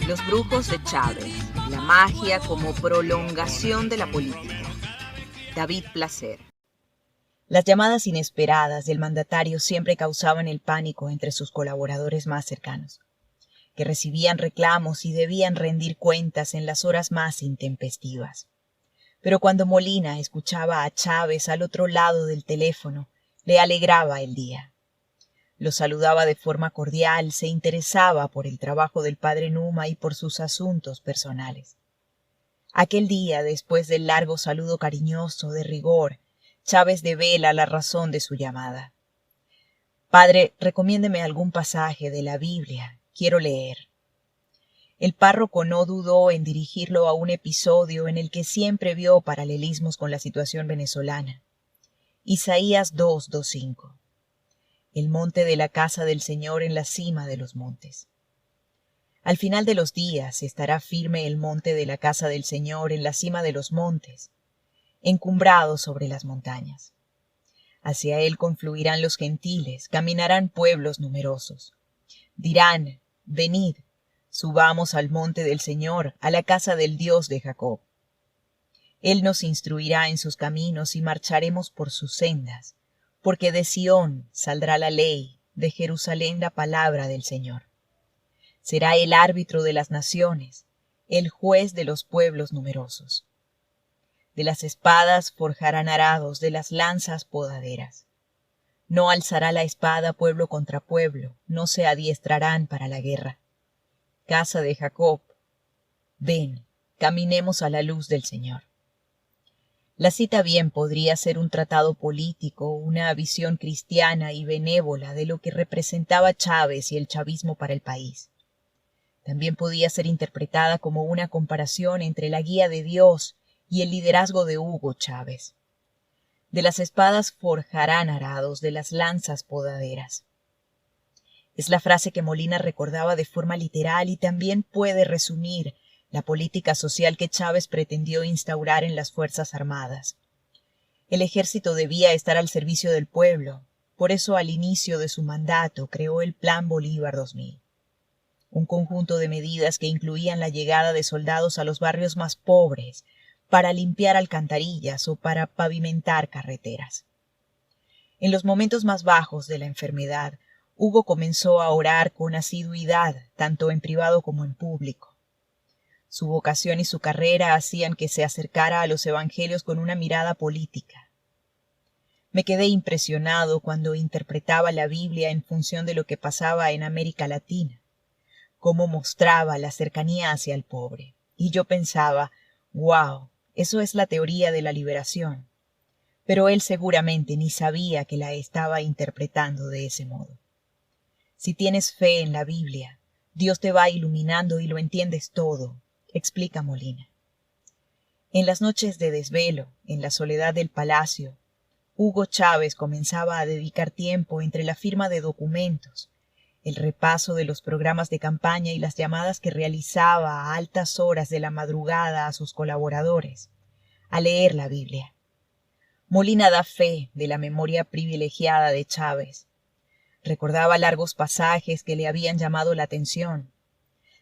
Los brujos de Chávez, la magia como prolongación de la política. David Placer. Las llamadas inesperadas del mandatario siempre causaban el pánico entre sus colaboradores más cercanos, que recibían reclamos y debían rendir cuentas en las horas más intempestivas. Pero cuando Molina escuchaba a Chávez al otro lado del teléfono, le alegraba el día. Lo saludaba de forma cordial, se interesaba por el trabajo del padre Numa y por sus asuntos personales. Aquel día, después del largo saludo cariñoso, de rigor, Chávez devela la razón de su llamada. «Padre, recomiéndeme algún pasaje de la Biblia. Quiero leer». El párroco no dudó en dirigirlo a un episodio en el que siempre vio paralelismos con la situación venezolana. Isaías 2:5. El monte de la casa del Señor en la cima de los montes. Al final de los días estará firme el monte de la casa del Señor en la cima de los montes, encumbrado sobre las montañas. Hacia él confluirán los gentiles, caminarán pueblos numerosos. Dirán, venid, subamos al monte del Señor, a la casa del Dios de Jacob. Él nos instruirá en sus caminos y marcharemos por sus sendas, porque de Sión saldrá la ley, de Jerusalén la palabra del Señor. Será el árbitro de las naciones, el juez de los pueblos numerosos. De las espadas forjarán arados, de las lanzas podaderas. No alzará la espada pueblo contra pueblo, no se adiestrarán para la guerra. Casa de Jacob, ven, caminemos a la luz del Señor. La cita bien podría ser un tratado político, una visión cristiana y benévola de lo que representaba Chávez y el chavismo para el país. También podía ser interpretada como una comparación entre la guía de Dios y el liderazgo de Hugo Chávez. De las espadas forjarán arados, de las lanzas podaderas. Es la frase que Molina recordaba de forma literal y también puede resumir la política social que Chávez pretendió instaurar en las Fuerzas Armadas. El ejército debía estar al servicio del pueblo, por eso al inicio de su mandato creó el Plan Bolívar 2000, un conjunto de medidas que incluían la llegada de soldados a los barrios más pobres para limpiar alcantarillas o para pavimentar carreteras. En los momentos más bajos de la enfermedad, Hugo comenzó a orar con asiduidad, tanto en privado como en público. Su vocación y su carrera hacían que se acercara a los evangelios con una mirada política. Me quedé impresionado cuando interpretaba la Biblia en función de lo que pasaba en América Latina, cómo mostraba la cercanía hacia el pobre. Y yo pensaba, wow, eso es la teoría de la liberación. Pero él seguramente ni sabía que la estaba interpretando de ese modo. Si tienes fe en la Biblia, Dios te va iluminando y lo entiendes todo, explica Molina. En las noches de desvelo, en la soledad del palacio, Hugo Chávez comenzaba a dedicar tiempo entre la firma de documentos, el repaso de los programas de campaña y las llamadas que realizaba a altas horas de la madrugada a sus colaboradores, a leer la Biblia. Molina da fe de la memoria privilegiada de Chávez. Recordaba largos pasajes que le habían llamado la atención.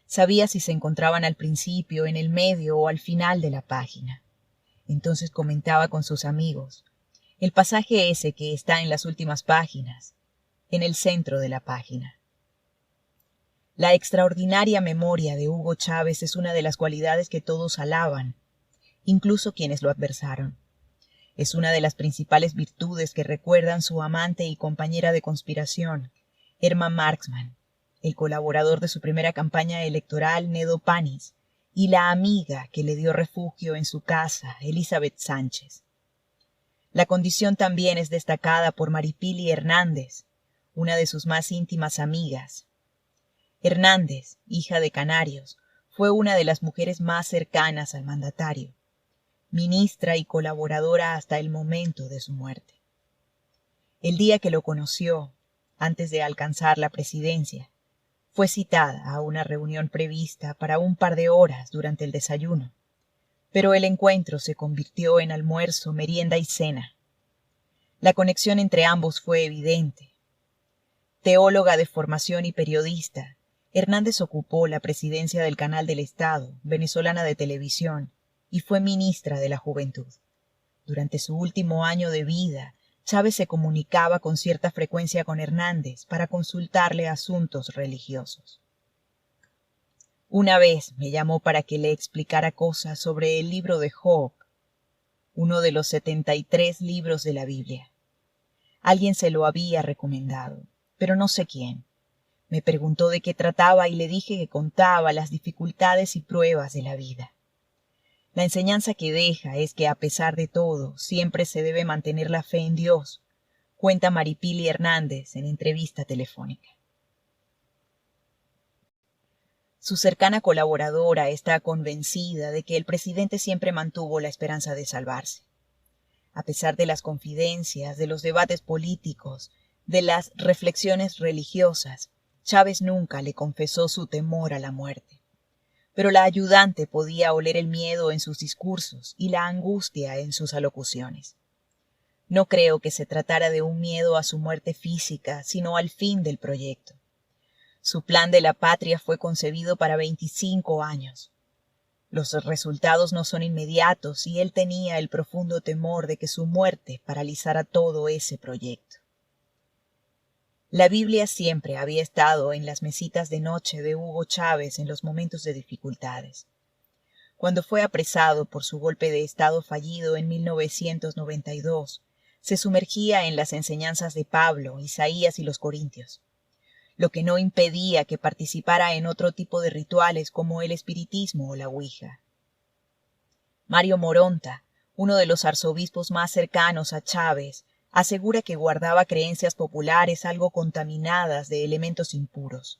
Sabía si se encontraban al principio, en el medio o al final de la página. Entonces comentaba con sus amigos, el pasaje ese que está en las últimas páginas, en el centro de la página. La extraordinaria memoria de Hugo Chávez es una de las cualidades que todos alaban, incluso quienes lo adversaron. Es una de las principales virtudes que recuerdan su amante y compañera de conspiración, Herman Marxman, el colaborador de su primera campaña electoral, Nedo Panis, y la amiga que le dio refugio en su casa, Elizabeth Sánchez. La condición también es destacada por Maripili Hernández, una de sus más íntimas amigas. Hernández, hija de canarios, fue una de las mujeres más cercanas al mandatario, ministra y colaboradora hasta el momento de su muerte. El día que lo conoció, antes de alcanzar la presidencia, fue citada a una reunión prevista para un par de horas durante el desayuno, pero el encuentro se convirtió en almuerzo, merienda y cena. La conexión entre ambos fue evidente. Teóloga de formación y periodista, Hernández ocupó la presidencia del Canal del Estado, venezolana de televisión, y fue ministra de la Juventud. Durante su último año de vida, Chávez se comunicaba con cierta frecuencia con Hernández para consultarle asuntos religiosos. Una vez me llamó para que le explicara cosas sobre el libro de Job, uno de los 73 libros de la Biblia. Alguien se lo había recomendado, pero no sé quién. Me preguntó de qué trataba y le dije que contaba las dificultades y pruebas de la vida. La enseñanza que deja es que a pesar de todo, siempre se debe mantener la fe en Dios, cuenta Maripili Hernández en entrevista telefónica. Su cercana colaboradora está convencida de que el presidente siempre mantuvo la esperanza de salvarse. A pesar de las confidencias, de los debates políticos, de las reflexiones religiosas, Chávez nunca le confesó su temor a la muerte. Pero la ayudante podía oler el miedo en sus discursos y la angustia en sus alocuciones. No creo que se tratara de un miedo a su muerte física, sino al fin del proyecto. Su plan de la patria fue concebido para 25 años. Los resultados no son inmediatos y él tenía el profundo temor de que su muerte paralizara todo ese proyecto. La Biblia siempre había estado en las mesitas de noche de Hugo Chávez en los momentos de dificultades. Cuando fue apresado por su golpe de Estado fallido en 1992, se sumergía en las enseñanzas de Pablo, Isaías y los Corintios, lo que no impedía que participara en otro tipo de rituales como el espiritismo o la ouija. Mario Moronta, uno de los arzobispos más cercanos a Chávez, asegura que guardaba creencias populares algo contaminadas de elementos impuros.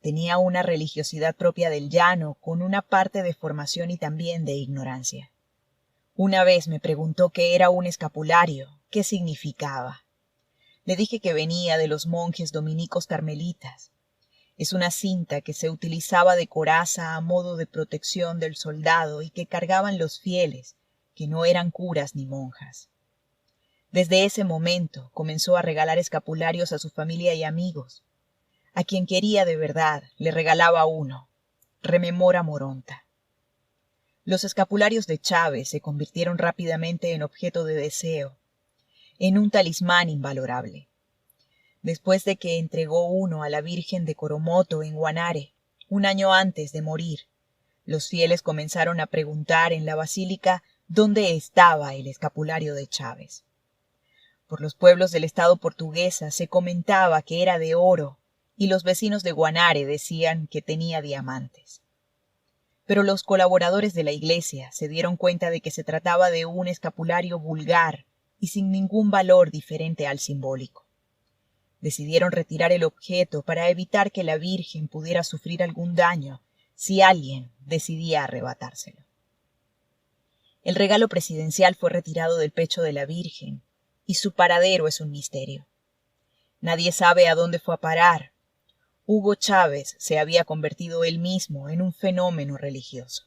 Tenía una religiosidad propia del llano, con una parte de formación y también de ignorancia. Una vez me preguntó qué era un escapulario, qué significaba. Le dije que venía de los monjes dominicos carmelitas. Es una cinta que se utilizaba de coraza a modo de protección del soldado y que cargaban los fieles, que no eran curas ni monjas. Desde ese momento comenzó a regalar escapularios a su familia y amigos. A quien quería de verdad le regalaba uno, rememora Moronta. Los escapularios de Chávez se convirtieron rápidamente en objeto de deseo, en un talismán invalorable. Después de que entregó uno a la Virgen de Coromoto en Guanare, un año antes de morir, los fieles comenzaron a preguntar en la basílica dónde estaba el escapulario de Chávez. Por los pueblos del estado portuguesa se comentaba que era de oro y los vecinos de Guanare decían que tenía diamantes. Pero los colaboradores de la iglesia se dieron cuenta de que se trataba de un escapulario vulgar y sin ningún valor diferente al simbólico. Decidieron retirar el objeto para evitar que la Virgen pudiera sufrir algún daño si alguien decidía arrebatárselo. El regalo presidencial fue retirado del pecho de la Virgen y su paradero es un misterio. Nadie sabe a dónde fue a parar. Hugo Chávez se había convertido él mismo en un fenómeno religioso.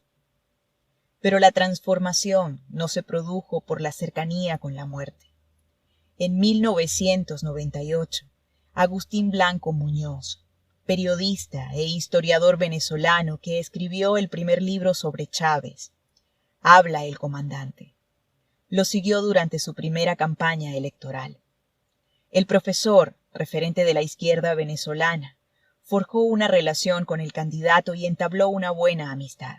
Pero la transformación no se produjo por la cercanía con la muerte. En 1998, Agustín Blanco Muñoz, periodista e historiador venezolano que escribió el primer libro sobre Chávez, Habla el comandante, lo siguió durante su primera campaña electoral. El profesor, referente de la izquierda venezolana, forjó una relación con el candidato y entabló una buena amistad.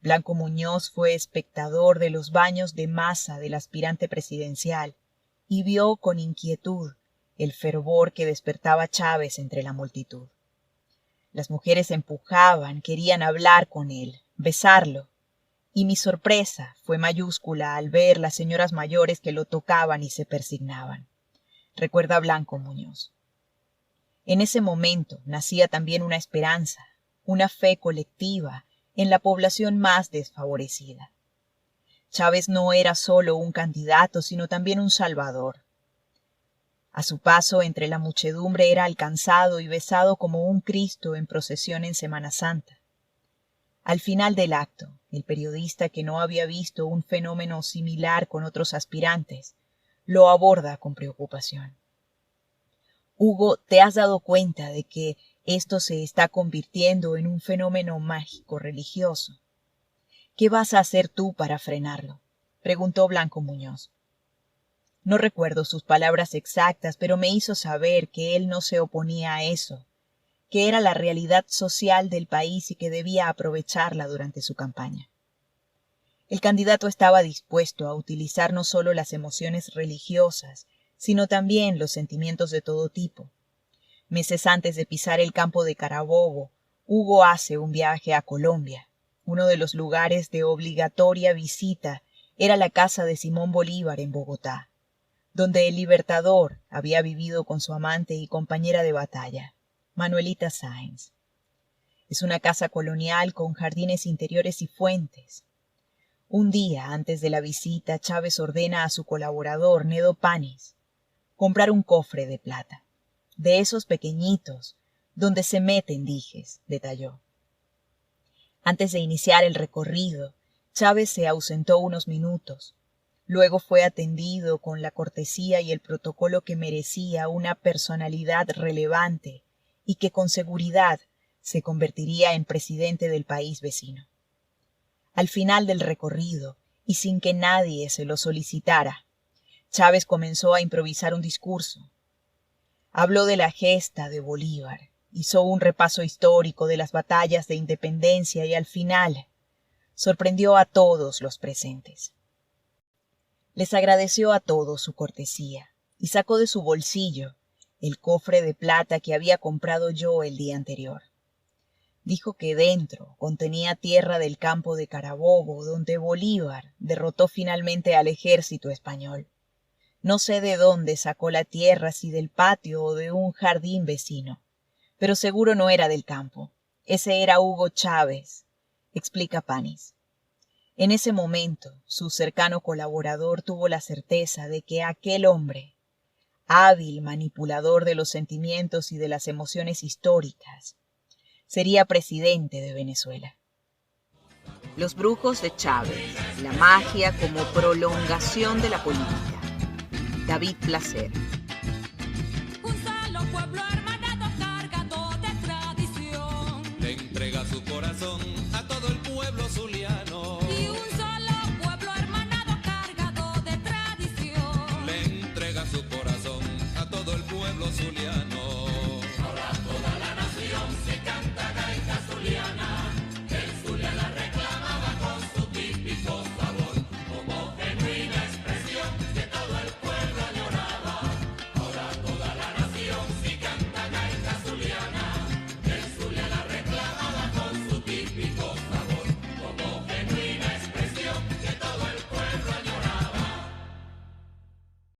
Blanco Muñoz fue espectador de los baños de masa del aspirante presidencial y vio con inquietud el fervor que despertaba Chávez entre la multitud. Las mujeres empujaban, querían hablar con él, besarlo, y mi sorpresa fue mayúscula al ver las señoras mayores que lo tocaban y se persignaban, recuerda Blanco Muñoz. En ese momento nacía también una esperanza, una fe colectiva en la población más desfavorecida. Chávez no era solo un candidato, sino también un salvador. A su paso entre la muchedumbre era alcanzado y besado como un Cristo en procesión en Semana Santa. Al final del acto, el periodista, que no había visto un fenómeno similar con otros aspirantes, lo aborda con preocupación. Hugo, ¿te has dado cuenta de que Esto se está convirtiendo en un fenómeno mágico religioso. ¿Qué vas a hacer tú para frenarlo?, preguntó Blanco Muñoz. No recuerdo sus palabras exactas, pero me hizo saber que él no se oponía a eso, que era la realidad social del país y que debía aprovecharla durante su campaña. El candidato estaba dispuesto a utilizar no solo las emociones religiosas, sino también los sentimientos de todo tipo. Meses antes de pisar el campo de Carabobo, Hugo hace un viaje a Colombia. Uno de los lugares de obligatoria visita era la casa de Simón Bolívar en Bogotá, donde el Libertador había vivido con su amante y compañera de batalla, Manuelita Sáenz. Es una casa colonial con jardines interiores y fuentes. Un día antes de la visita, Chávez ordena a su colaborador, Nedo Panis, comprar un cofre de plata, de esos pequeñitos, donde se meten dijes, detalló. Antes de iniciar el recorrido, Chávez se ausentó unos minutos. Luego fue atendido con la cortesía y el protocolo que merecía una personalidad relevante y que con seguridad se convertiría en presidente del país vecino. Al final del recorrido, y sin que nadie se lo solicitara, Chávez comenzó a improvisar un discurso. Habló de la gesta de Bolívar, hizo un repaso histórico de las batallas de independencia y al final sorprendió a todos los presentes. Les agradeció a todos su cortesía y sacó de su bolsillo el cofre de plata que había comprado yo el día anterior. Dijo que dentro contenía tierra del campo de Carabobo, donde Bolívar derrotó finalmente al ejército español. No sé de dónde sacó la tierra, si del patio o de un jardín vecino, pero seguro no era del campo. Ese era Hugo Chávez, explica Panis. En ese momento, su cercano colaborador tuvo la certeza de que aquel hombre, hábil manipulador de los sentimientos y de las emociones históricas, sería presidente de Venezuela. Los brujos de Chávez, la magia como prolongación de la política. David Placer. Un solo pueblo hermanado cargado de tradición. Le entrega su corazón a todo el pueblo.